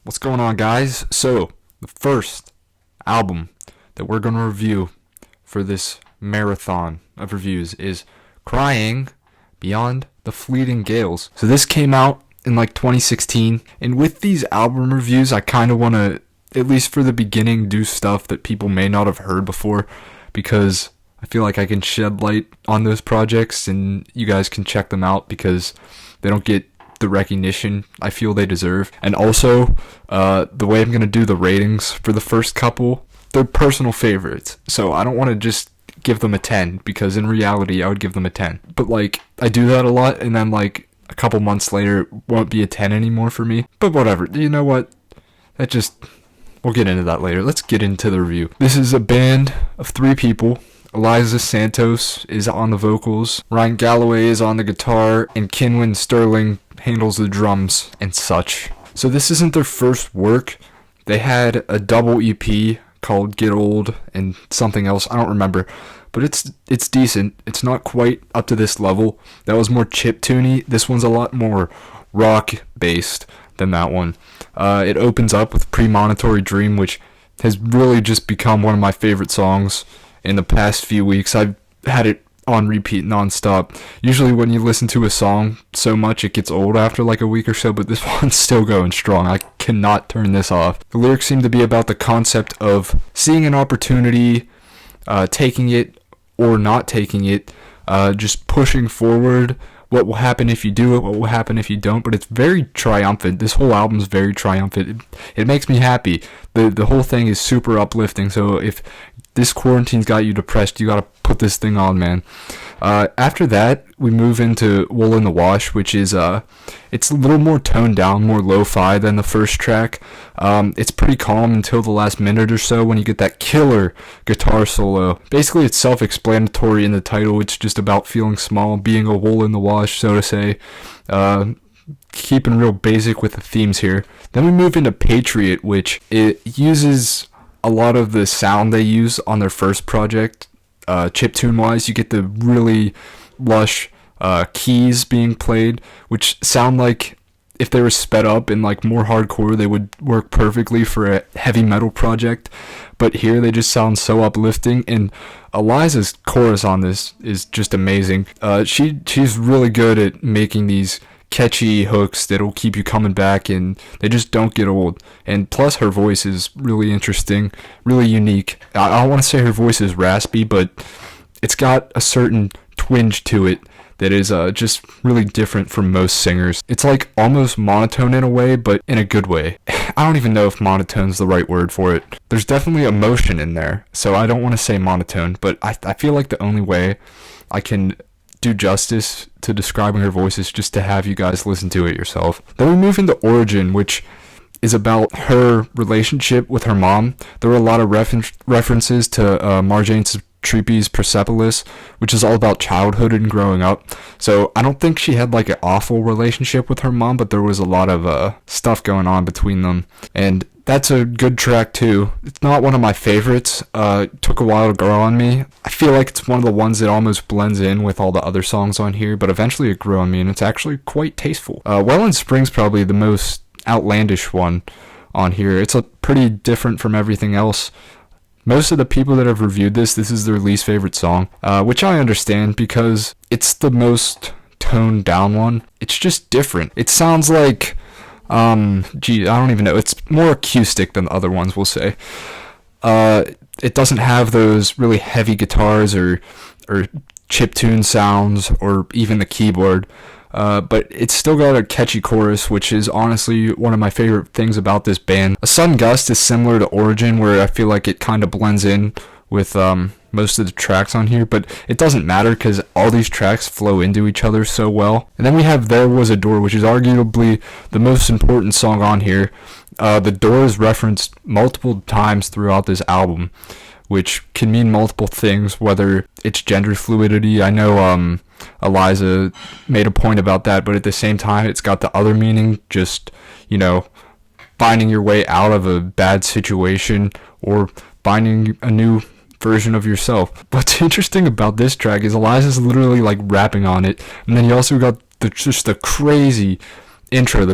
What's going on, guys? So, the first album that we're going to review for this marathon of reviews is Crying Beyond the Fleeting Gales. So this came out in like 2016, and with these album reviews, I kind of want to, at least for the beginning, do stuff that people may not have heard before, because I feel like I can shed light on those projects and you guys can check them out because they don't get the recognition I feel they deserve. And also, the way I'm going to do the ratings for the first couple, they're personal favorites. So I don't want to just give them a 10, because in reality I would give them a 10. But like, I do that a lot, and then like a couple months later it won't be a 10 anymore for me. But whatever, you know what? We'll get into that later. Let's get into the review. This is a band of 3 people. Eliza Santos is on the vocals, Ryan Galloway is on the guitar, and Kinwin Sterling handles the drums and such. So this isn't their first work. They had a double EP called Get Old and something else, I don't remember. But it's decent. It's not quite up to this level. That was more chiptune-y. This one's a lot more rock-based than that one. It opens up with Premonitory Dream, which has really just become one of my favorite songs in the past few weeks. I've had it on repeat nonstop. Usually when you listen to a song so much it gets old after like a week or so, but this one's still going strong. I cannot turn this off. The lyrics seem to be about the concept of seeing an opportunity, taking it or not taking it, just pushing forward. What will happen if you do it? What will happen if you don't? But it's very triumphant. This whole album's very triumphant. It makes me happy. The whole thing is super uplifting. So if this quarantine's got you depressed, you gotta put this thing on, man. After that, we move into Wool in the Wash, which is it's a little more toned down, more lo-fi than the first track. It's pretty calm until the last minute or so when you get that killer guitar solo. Basically, it's self-explanatory in the title. It's just about feeling small, being a wool in the wash, so to say. Keeping real basic with the themes here. Then we move into Patriot, which it uses a lot of the sound they use on their first project, chiptune wise. You get the really lush keys being played, which sound like if they were sped up and like more hardcore, they would work perfectly for a heavy metal project. But here they just sound so uplifting, and Eliza's chorus on this is just amazing. She's really good at making these catchy hooks that'll keep you coming back, and they just don't get old. And plus, her voice is really interesting, really unique. I don't want to say her voice is raspy, but it's got a certain twinge to it that is just really different from most singers. It's like almost monotone in a way, but in a good way. I don't even know if monotone's the right word for it. There's definitely emotion in there, so I don't want to say monotone, but I feel like the only way I can do justice to describing her voice is just to have you guys listen to it yourself. Then we move into Origin, which is about her relationship with her mom. There were a lot of references to Marjane Satrapi's Persepolis, which is all about childhood and growing up. So I don't think she had like an awful relationship with her mom, but there was a lot of stuff going on between them. And that's a good track too. It's not one of my favorites. It took a while to grow on me. I feel like it's one of the ones that almost blends in with all the other songs on here, but eventually it grew on me, and it's actually quite tasteful. Well in Spring's probably the most outlandish one on here. It's pretty different from everything else. Most of the people that have reviewed this is their least favorite song, which I understand because it's the most toned down one. It's just different. It sounds like I don't even know. It's more acoustic than the other ones, we'll say. It doesn't have those really heavy guitars or chiptune sounds or even the keyboard. But it's still got a catchy chorus, which is honestly one of my favorite things about this band. A Sudden Gust is similar to Origin, where I feel like it kind of blends in with most of the tracks on here, but it doesn't matter because all these tracks flow into each other so well. And then we have There Was a Door, which is arguably the most important song on here. The door is referenced multiple times throughout this album, which can mean multiple things, whether it's gender fluidity. I know Eliza made a point about that, but at the same time, it's got the other meaning, just, you know, finding your way out of a bad situation or finding a new version of yourself. What's interesting about this track is Eliza's literally like rapping on it, and then you also got just the crazy intro,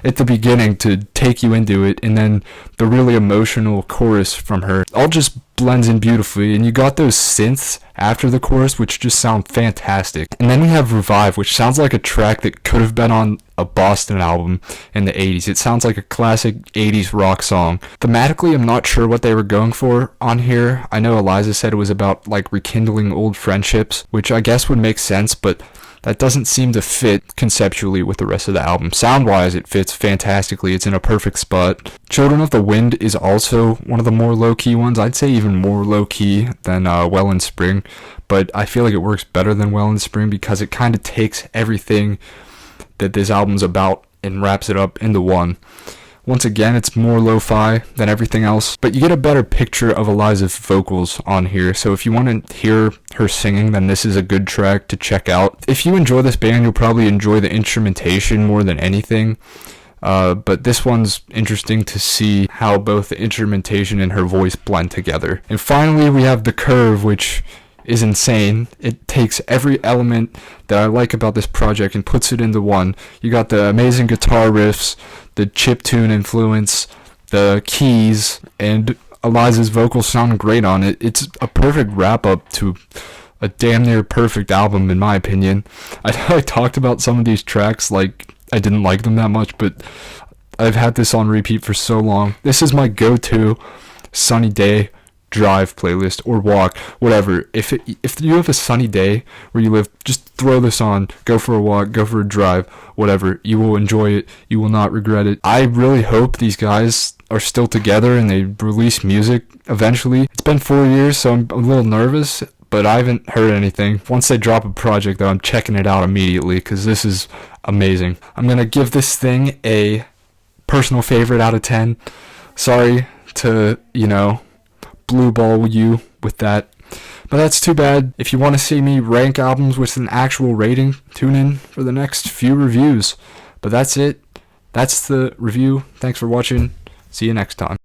at the beginning to take you into it, and then the really emotional chorus from her all just blends in beautifully, and you got those synths after the chorus which just sound fantastic. And then we have Revive, which sounds like a track that could have been on a Boston album in the 80s. It sounds like a classic 80s rock song. Thematically, I'm not sure what they were going for on here. I know Eliza said it was about like rekindling old friendships, which I guess would make sense, but that doesn't seem to fit conceptually with the rest of the album. Sound-wise, it fits fantastically. It's in a perfect spot. Children of the Wind is also one of the more low-key ones. I'd say even more low-key than Well in Spring, but I feel like it works better than Well in Spring because it kind of takes everything that this album's about and wraps it up into one. Once again, it's more lo-fi than everything else, but you get a better picture of Eliza's vocals on here, so if you want to hear her singing, then this is a good track to check out. If you enjoy this band, you'll probably enjoy the instrumentation more than anything, but this one's interesting to see how both the instrumentation and her voice blend together. And finally, we have The Curve, which is insane. It takes every element that I like about this project and puts it into one. You got the amazing guitar riffs, the chiptune influence, the keys, and Eliza's vocals sound great on it. It's a perfect wrap-up to a damn near perfect album, in my opinion. I know I talked about some of these tracks like I didn't like them that much, but I've had this on repeat for so long. This is my go-to sunny day drive playlist or walk, whatever. If you have a sunny day where you live, just throw this on, go for a walk, go for a drive, whatever. You will enjoy it. You will not regret it. I really hope these guys are still together and they release music eventually. It's been 4 years, so I'm a little nervous, but I haven't heard anything. Once they drop a project, though, I'm checking it out immediately because this is amazing. I'm going to give this thing a personal favorite out of 10. Sorry to, blue ball you with that, but that's too bad. If you want to see me rank albums with an actual rating, tune in for the next few reviews. But that's it. That's the review. Thanks for watching. See you next time.